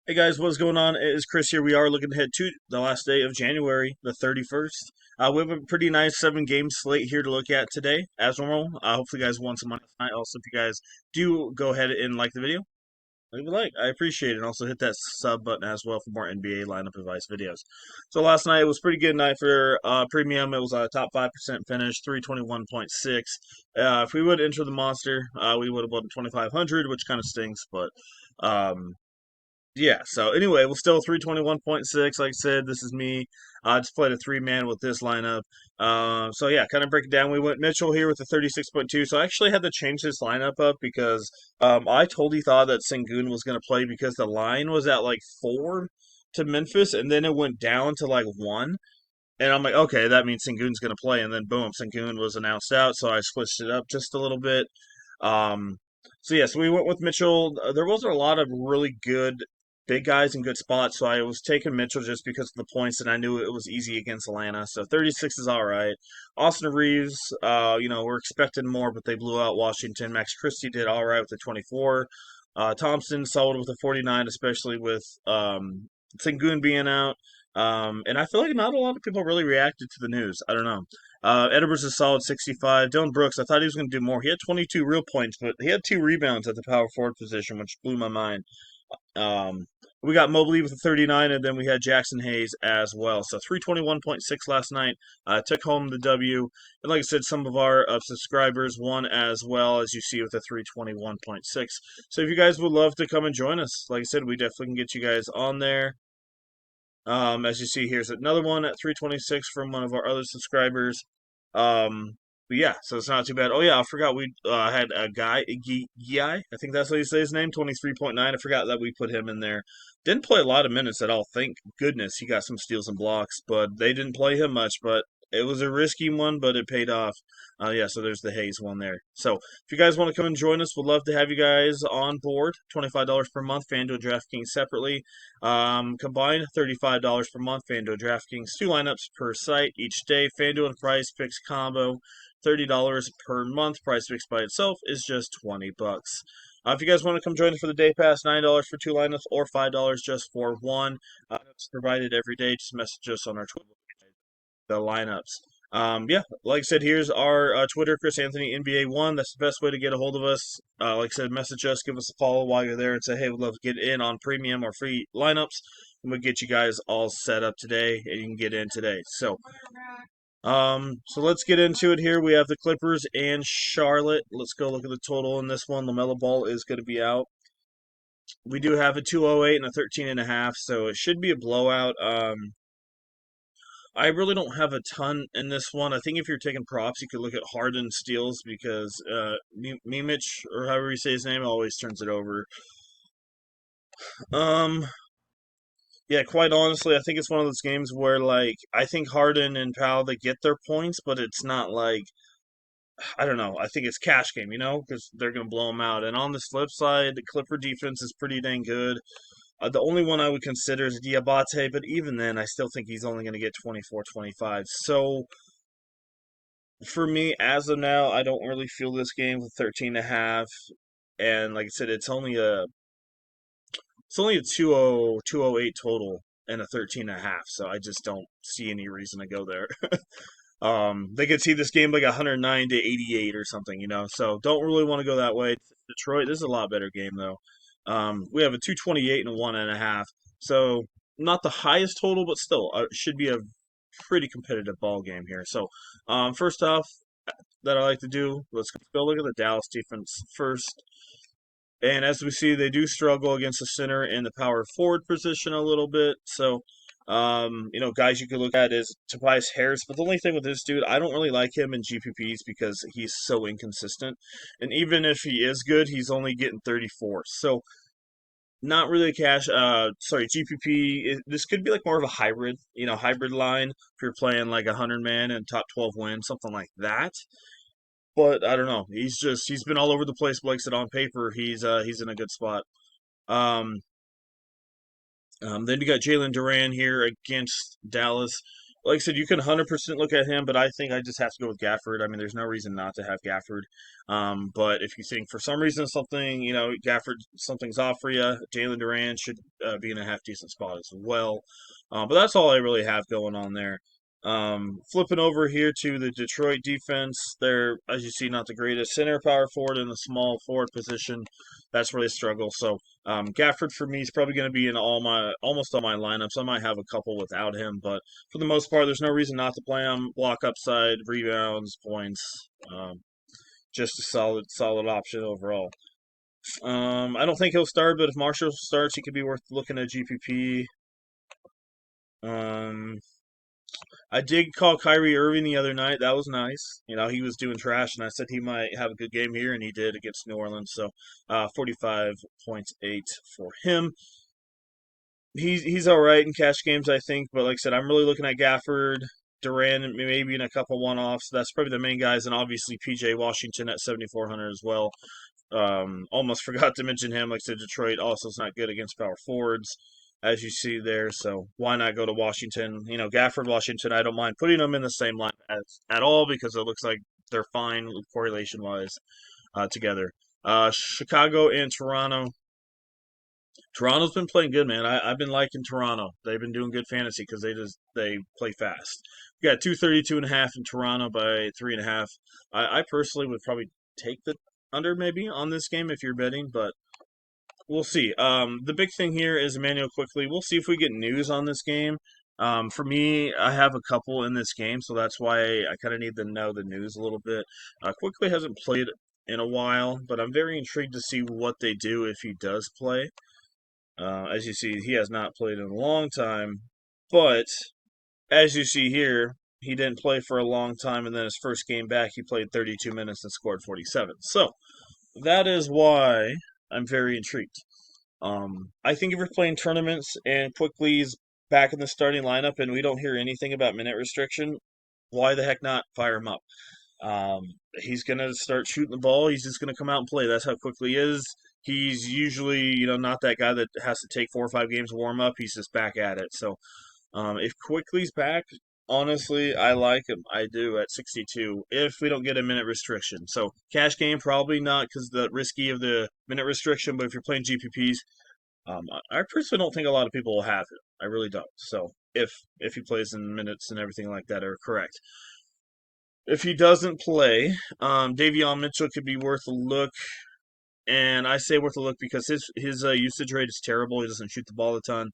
Hey guys, what's going on? It is Chris here. We are looking ahead to the last day of January, the 31st. We have a pretty nice 7 game slate here to look at today, as normal. Hopefully, you guys won some money tonight. Also, if you guys do go ahead and like the video, leave a like. I appreciate it. And also, hit that sub button as well for more NBA lineup advice videos. So, last night it was a pretty good night for premium. It was a top 5% finish, 321.6. If we would enter the monster, we would have won 2,500, which kind of stinks, but. Um, yeah, so anyway, we're still 321.6. Like I said, this is me. I just played a 3 man with this lineup. So yeah, kind of break it down. We went Mitchell here with the 36.2. So I actually had to change this lineup up because I totally thought that Sengun was going to play because the line was at like 4 to Memphis and then it went down to like 1. And I'm like, okay, that means Sengun's going to play. And then boom, Sengun was announced out. So I switched it up just a little bit. Um, so yeah, so we went with Mitchell. There wasn't a lot of really good big guys in good spots, so I was taking Mitchell just because of the points, and I knew it was easy against Atlanta. So 36 is all right. Austin Reeves, we're expecting more, but they blew out Washington. Max Christie did all right with the 24. Thompson solid with the 49, especially with Sengun being out. And I feel like not a lot of people really reacted to the news. I don't know. Edwards is solid 65. Dylan Brooks, I thought he was going to do more. He had 22 real points, but he had 2 rebounds at the power forward position, which blew my mind. Um, we got Mobley with a 39, and then we had Jackson Hayes as well. So 321.6 last night. Took home the W. And like I said, some of our subscribers won as well, as you see with the 321.6. So if you guys would love to come and join us, like I said, we definitely can get you guys on there. As you see, here's another one at 326 from one of our other subscribers. Um, but yeah, so it's not too bad. Oh yeah, I forgot we had a guy, Guy, I think that's how you say his name, 23.9. I forgot that we put him in there. Didn't play a lot of minutes at all. Thank goodness he got some steals and blocks, but they didn't play him much. But it was a risky one, but it paid off. Yeah, so there's the Hayes one there. So if you guys want to come and join us, we'd love to have you guys on board. $25 per month, FanDuel, DraftKings separately. Combined $35 per month. FanDuel, DraftKings, 2 lineups per site each day. FanDuel and Price Picks combo, $30 per month. Price Picks by itself is just $20. If you guys want to come join us for the day pass, $9 for 2 lineups or $5 just for one. It's provided every day. Just message us on our Twitter, the lineups. Yeah, like I said, here's our Twitter, Chris Anthony NBA One. That's the best way to get a hold of us. Like I said, message us, give us a follow while you're there, and say, hey, we'd love to get in on premium or free lineups, and we'll get you guys all set up today, and you can get in today. So let's get into it here. We have the Clippers and Charlotte. Let's go look at the total in this one. LaMelo Ball is going to be out. We do have a 208 and a 13.5, so it should be a blowout. I really don't have a ton in this one. I think if you're taking props, you could look at Harden steals because Mimich, or however you say his name, always turns it over. Um, yeah, quite honestly, I think it's one of those games where like I think Harden and Powell they get their points, but it's not like I don't know. I think it's cash game, because they're gonna blow them out. And on the flip side, the Clipper defense is pretty dang good. The only one I would consider is Diabate, but even then, I still think he's only going to get 24, 25. So for me, as of now, I don't really feel this game with 13.5. And like I said, it's only a 208 total and a 13.5. So I just don't see any reason to go there. They could see this game like 109 to 88 or something. So don't really want to go that way. Detroit, this is a lot better game though. We have a 228 and a 1.5. So not the highest total, but still should be a pretty competitive ball game here. So first off, that I like to do, let's go look at the Dallas defense first. And as we see, they do struggle against the center and the power forward position a little bit. So, guys you could look at is Tobias Harris. But the only thing with this dude, I don't really like him in GPPs because he's so inconsistent. And even if he is good, he's only getting 34. So, not really GPP. This could be like more of a hybrid line if you're playing like 100 man and top 12 win, something like that. But I don't know. He's been all over the place. Blake said on paper he's in a good spot. Um, then you got Jalen Duran here against Dallas. like I said, you can 100% look at him, but I think I just have to go with Gafford. I mean, there's no reason not to have Gafford. But if you think for some reason something, Gafford, something's off for you, Jalen Duran should be in a half decent spot as well. But that's all I really have going on there. Flipping over here to the Detroit defense, they're, as you see, not the greatest. Center, power forward, and the small forward position, that's where they struggle. So Gafford for me is probably going to be in almost all my lineups. I might have a couple without him, but for the most part, there's no reason not to play him. Block upside, rebounds, points, just a solid option overall. I don't think he'll start, but if Marshall starts, he could be worth looking at GPP. Um, I did call Kyrie Irving the other night. That was nice. He was doing trash, and I said he might have a good game here, and he did against New Orleans. So, 45.8 for him. He's all right in cash games, I think. But like I said, I'm really looking at Gafford, Duran, maybe in a couple one-offs. That's probably the main guys, and obviously PJ Washington at 7,400 as well. Almost forgot to mention him. Like I said, Detroit also is not good against power forwards, as you see there. So why not go to Washington? Gafford, Washington. I don't mind putting them in the same line at all because it looks like they're fine correlation wise together. Chicago and Toronto. Toronto's been playing good, man. I've been liking Toronto. They've been doing good fantasy because they play fast. We got 232.5 in Toronto by 3.5. I personally would probably take the under maybe on this game if you're betting, but we'll see. The big thing here is Emmanuel quickly. We'll see if we get news on this game. For me, I have a couple in this game, so that's why I kind of need to know the news a little bit. Quickly hasn't played in a while, but I'm very intrigued to see what they do if he does play. As you see, he has not played in a long time, but as you see here, he didn't play for a long time, and then his first game back, he played 32 minutes and scored 47. So that is why I'm very intrigued. I think if we're playing tournaments and Quickly's back in the starting lineup and we don't hear anything about minute restriction, why the heck not fire him up? He's going to start shooting the ball. He's just going to come out and play. That's how Quickly is. He's usually, not that guy that has to take 4 or 5 games to warm up. He's just back at it. So if Quickly's back, honestly, I like him. I do at 62 if we don't get a minute restriction. So cash game, probably not because the risky of the minute restriction. But if you're playing GPPs, I personally don't think a lot of people will have him. I really don't. So if he plays in minutes and everything like that are correct. If he doesn't play, Davion Mitchell could be worth a look. And I say worth a look because his usage rate is terrible. He doesn't shoot the ball a ton.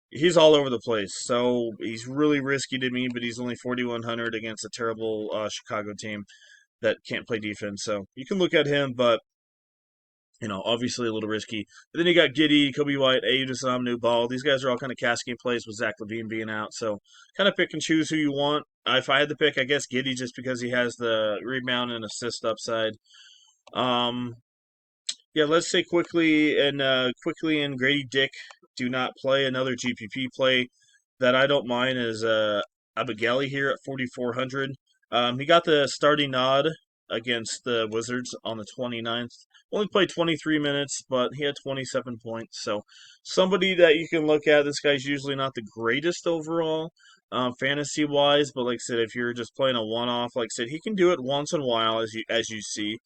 He's all over the place. So he's really risky to me, but he's only 4,100 against a terrible Chicago team that can't play defense. So you can look at him, but obviously a little risky. But then you got Giddey, Kobe White, Ayudasam, New Ball. These guys are all kind of cash game plays with Zach LaVine being out. So kind of pick and choose who you want. If I had to pick, I guess Giddey just because he has the rebound and assist upside. Yeah, let's say quickly and Grady Dick do not play. Another GPP play that I don't mind is Abigaili here at 4,400. He got the starting nod against the Wizards on the 29th. Only played 23 minutes, but he had 27 points. So somebody that you can look at. This guy's usually not the greatest overall fantasy wise, but like I said, if you're just playing a one off, like I said, he can do it once in a while as you see.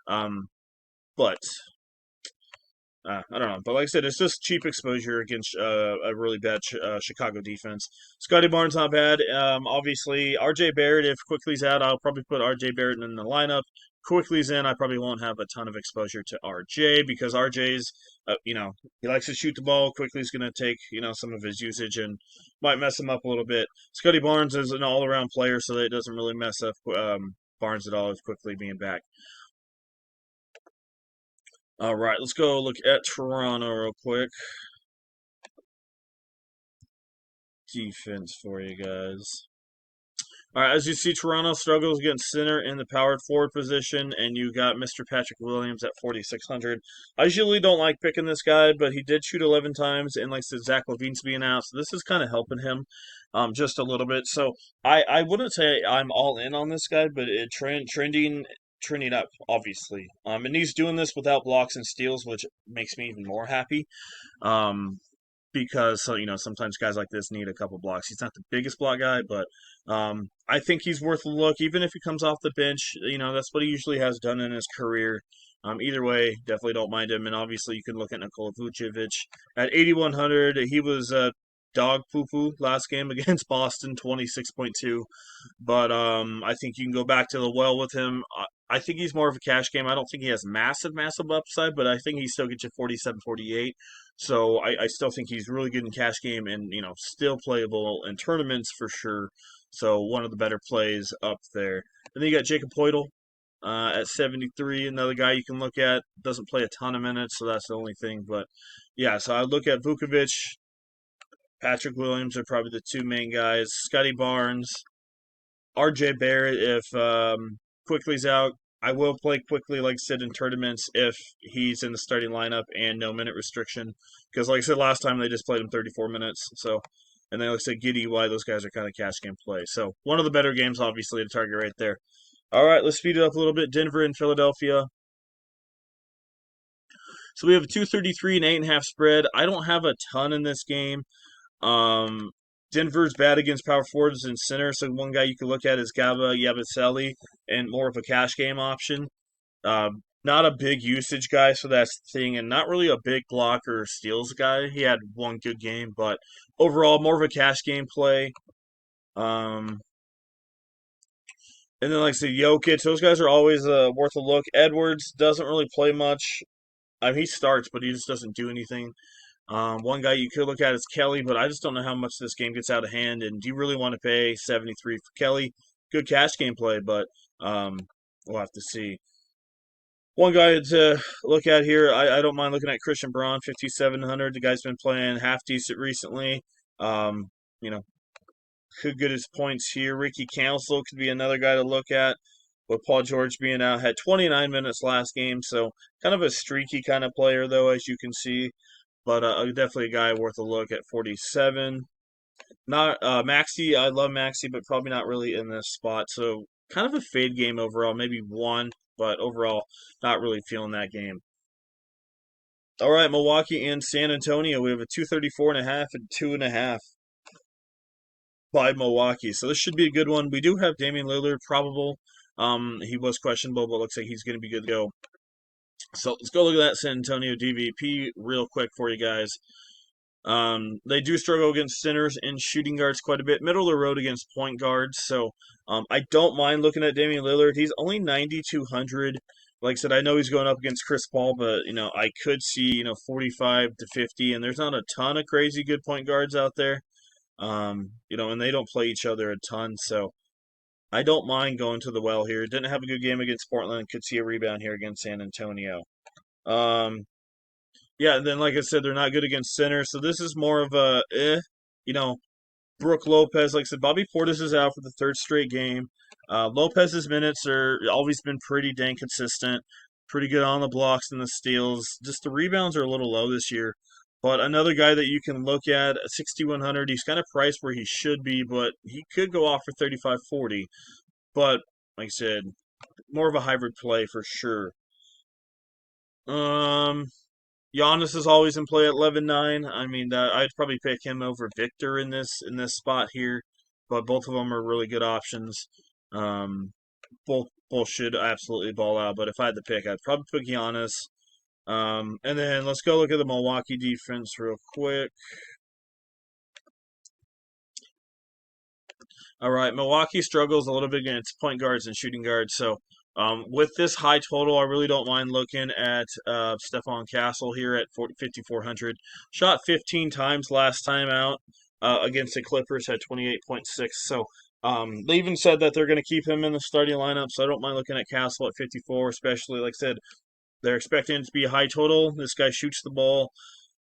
But I don't know, but like I said, it's just cheap exposure against a really bad Chicago defense. Scotty Barnes not bad. Obviously, R.J. Barrett. If Quickly's out, I'll probably put R.J. Barrett in the lineup. Quickly's in, I probably won't have a ton of exposure to R.J. because R.J.'s, he likes to shoot the ball. Quickly's going to take some of his usage and might mess him up a little bit. Scotty Barnes is an all-around player, so that it doesn't really mess up Barnes at all with Quickly being back. All right, let's go look at Toronto real quick. Defense for you guys. All right, as you see, Toronto struggles against center in the powered forward position, and you got Mr. Patrick Williams at 4,600. I usually don't like picking this guy, but he did shoot 11 times, and like I said, Zach LaVine's being out, so this is kind of helping him just a little bit. So I wouldn't say I'm all in on this guy, but trending up, obviously. And he's doing this without blocks and steals, which makes me even more happy. Um, because so sometimes guys like this need a couple blocks. He's not the biggest block guy, but I think he's worth a look, even if he comes off the bench. That's what he usually has done in his career. Either way, definitely don't mind him. And obviously, you can look at Nikola Vucevic at 8,100. He was dog poo poo last game against Boston, 26.2. But I think you can go back to the well with him. I think he's more of a cash game. I don't think he has massive upside, but I think he still gets you 47, 48. So I still think he's really good in cash game and, still playable in tournaments for sure. So one of the better plays up there. And then you got Jacob Poeltl at 73, another guy you can look at. Doesn't play a ton of minutes, so that's the only thing. But yeah, so I look at Vukovic, Patrick Williams are probably the two main guys. Scotty Barnes, RJ Barrett, if Quickly's out, I will play Quickly, like I said, in tournaments if he's in the starting lineup and no minute restriction. Because, like I said last time, they just played him 34 minutes. So, and then, like I said, Giddy, why those guys are kind of cash game play. So, one of the better games, obviously, to target right there. All right, let's speed it up a little bit. Denver and Philadelphia. So, we have a 233 and 8.5 spread. I don't have a ton in this game. Um, Denver's bad against power forwards and center, so one guy you can look at is Gaba Yabusele, and more of a cash game option. Not a big usage guy, so that's the thing, and not really a big blocker or steals guy. He had one good game, but overall more of a cash game play. Um, and then like I said, Jokic, those guys are always worth a look. Edwards doesn't really play much. I mean, he starts, but he just doesn't do anything. One guy you could look at is Kelly, but I just don't know how much this game gets out of hand. And do you really want to pay 73 for Kelly? Good cash game play, but we'll have to see. One guy to look at here, I don't mind looking at Christian Braun, 5,700. The guy's been playing half decent recently. You know, could get his points here. Ricky Council could be another guy to look at. With Paul George being out, had 29 minutes last game, so kind of a streaky kind of player, though, as you can see. But definitely a guy worth a look at 47. Not Maxi, I love Maxi, but probably not really in this spot. So kind of a fade game overall, maybe one, but overall not really feeling that game. All right, Milwaukee and San Antonio. We have a 234.5 and 2.5 by Milwaukee. So this should be a good one. We do have Damian Lillard probable. He was questionable, but looks like he's going to be good to go. So let's go look at that San Antonio DVP real quick for you guys. They do struggle against centers and shooting guards quite a bit. Middle of the road against point guards. So I don't mind looking at Damian Lillard. He's only 9,200. Like I said, I know he's going up against Chris Paul, but I could see 45 to 50, and there's not a ton of crazy good point guards out there. And they don't play each other a ton, so I don't mind going to the well here. Didn't have a good game against Portland. Could see a rebound here against San Antonio. Yeah, and then like I said, they're not good against center, so this is more of a you know, Brooke Lopez. Like I said, Bobby Portis is out for the third straight game. Lopez's minutes are always been pretty dang consistent, pretty good on the blocks and the steals. Just the rebounds are a little low this year. But another guy that you can look at 6,100. He's kind of priced where he should be, but he could go off for 35, 40. But like I said, more of a hybrid play for sure. Um, Giannis is always in play at 11-9. I mean, I'd probably pick him over Victor in this spot here, but both of them are really good options. Um, both should absolutely ball out. But if I had to pick, I'd probably pick Giannis. And then let's go look at the Milwaukee defense real quick. All right, Milwaukee struggles a little bit against point guards and shooting guards. So with this high total, I really don't mind looking at Stephon Castle here at 5,400. Shot 15 times last time out against the Clippers, had 28.6. So they even said that they're going to keep him in the starting lineup. So I don't mind looking at Castle at 54, especially, like I said, they're expecting it to be a high total. This guy shoots the ball.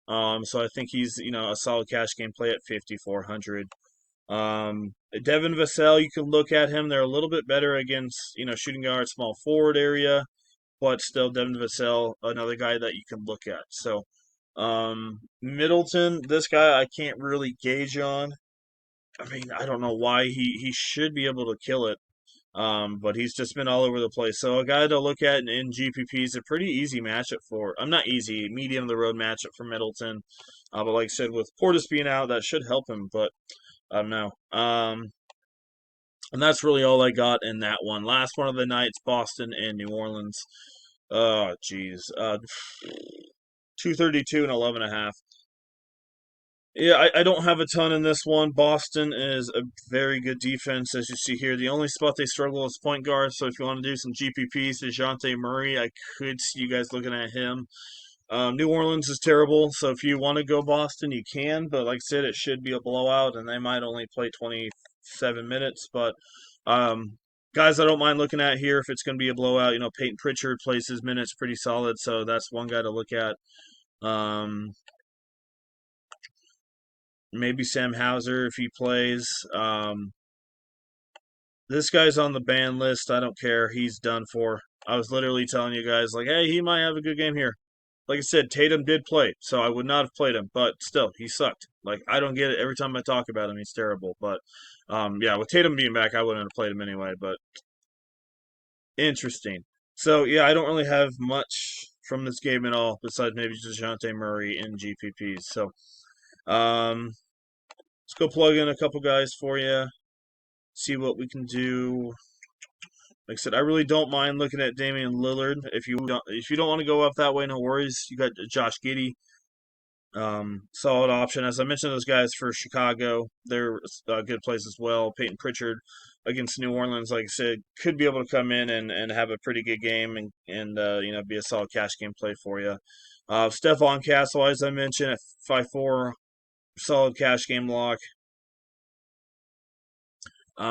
So I think he's, a solid cash game play at 5,400. Devin Vassell, you can look at him. They're a little bit better against, shooting guard, small forward area, but still Devin Vassell, another guy that you can look at. So, Middleton, this guy I can't really gauge on. I mean, I don't know why he should be able to kill it. But he's just been all over the place. So a guy to look at in GPP is a pretty easy matchup for. I'm not easy, medium of the road matchup for Middleton. But like I said, with Portis being out, that should help him. But no. And that's really all I got in that one. Last one of the nights, Boston and New Orleans. Oh, geez. 232 and 11.5. Yeah, I don't have a ton in this one. Boston is a very good defense, as you see here. The only spot they struggle is point guard. So if you want to do some GPPs, DeJounte Murray, I could see you guys looking at him. New Orleans is terrible, so if you want to go Boston, you can. But like I said, it should be a blowout, and they might only play 27 minutes. But guys, I don't mind looking at here if it's going to be a blowout. You know, Peyton Pritchard plays his minutes pretty solid, so that's one guy to look at. Maybe Sam Hauser if he plays. This guy's on the ban list. I don't care. He's done for. I was literally telling you guys, like, hey, he might have a good game here. Like I said, Tatum did play, so I would not have played him, but still, he sucked. Like, I don't get it. Every time I talk about him, he's terrible. But, yeah, with Tatum being back, I wouldn't have played him anyway, but interesting. So, yeah, I don't really have much from this game at all, besides maybe DeJounte Murray in GPPs. So, let's go plug in a couple guys for you, see what we can do. Like I said, I really don't mind looking at Damian Lillard. If you don't want to go up that way, no worries. You got Josh Giddey, solid option. As I mentioned, those guys for Chicago, they're good plays as well. Peyton Pritchard against New Orleans, like I said, could be able to come in and have a pretty good game and be a solid cash game play for you. Stephon Castle, as I mentioned, at 5'4", solid cash game lock.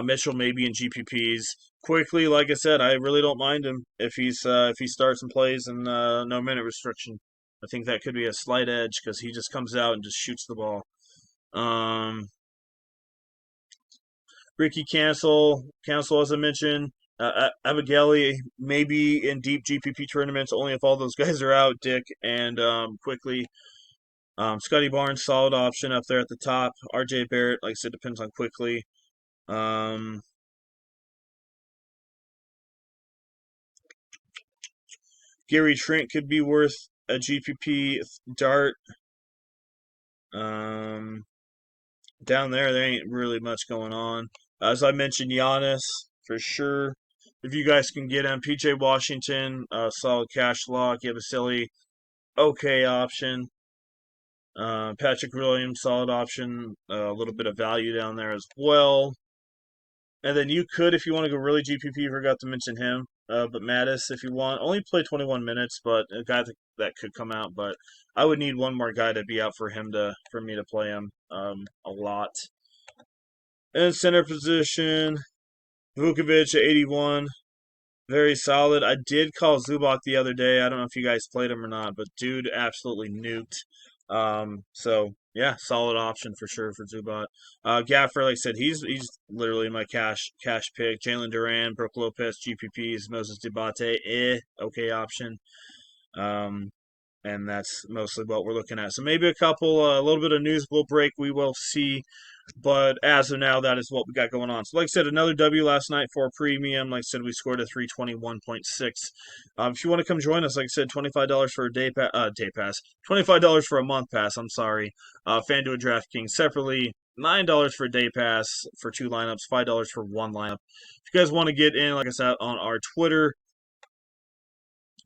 Mitchell maybe in GPPs. Quickly, like I said, I really don't mind him if he starts and plays and no minute restriction. I think that could be a slight edge because he just comes out and just shoots the ball. Ricky Cancel as I mentioned. Abigail maybe in deep GPP tournaments only if all those guys are out. Dick and Quickly. Scotty Barnes, solid option up there at the top. RJ Barrett, like I said, depends on Quickly. Gary Trent could be worth a GPP dart. Down there ain't really much going on. As I mentioned, Giannis for sure. If you guys can get him, PJ Washington, solid cash lock. Yabusele, okay option. Patrick Williams, solid option. A little bit of value down there as well. And then you could, if you want to go really GPP, forgot to mention him. But Mattis, if you want, only play 21 minutes, but a guy that could come out. But I would need one more guy to be out for me to play him a lot. And center position, Vukovic at 81, very solid. I did call Zubac the other day. I don't know if you guys played him or not, but dude absolutely nuked. So yeah, solid option for sure for Zubac. Gaffer, like I said, he's literally my cash pick. Jalen Duran, Brooke Lopez, GPPs, Moses Debate, okay option. And that's mostly what we're looking at. So maybe a little bit of news will break. We will see. But as of now, that is what we got going on. So, like I said, another W last night for premium. Like I said, we scored a 321.6. If you want to come join us, like I said, $25 for a day pass, $25 for a month pass. I'm sorry. Fanduel DraftKings separately. $9 for a day pass for 2 lineups, $5 for 1 lineup. If you guys want to get in, like I said, on our Twitter,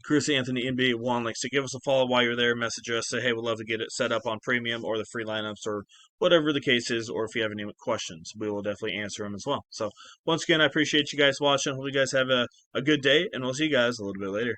Chris Anthony NBA1 likes to give us a follow while you're there. Message us, say, hey, we'd love to get it set up on premium or the free lineups or whatever the case is. Or if you have any questions, we will definitely answer them as well. So, once again, I appreciate you guys watching. Hope you guys have a good day, and we'll see you guys a little bit later.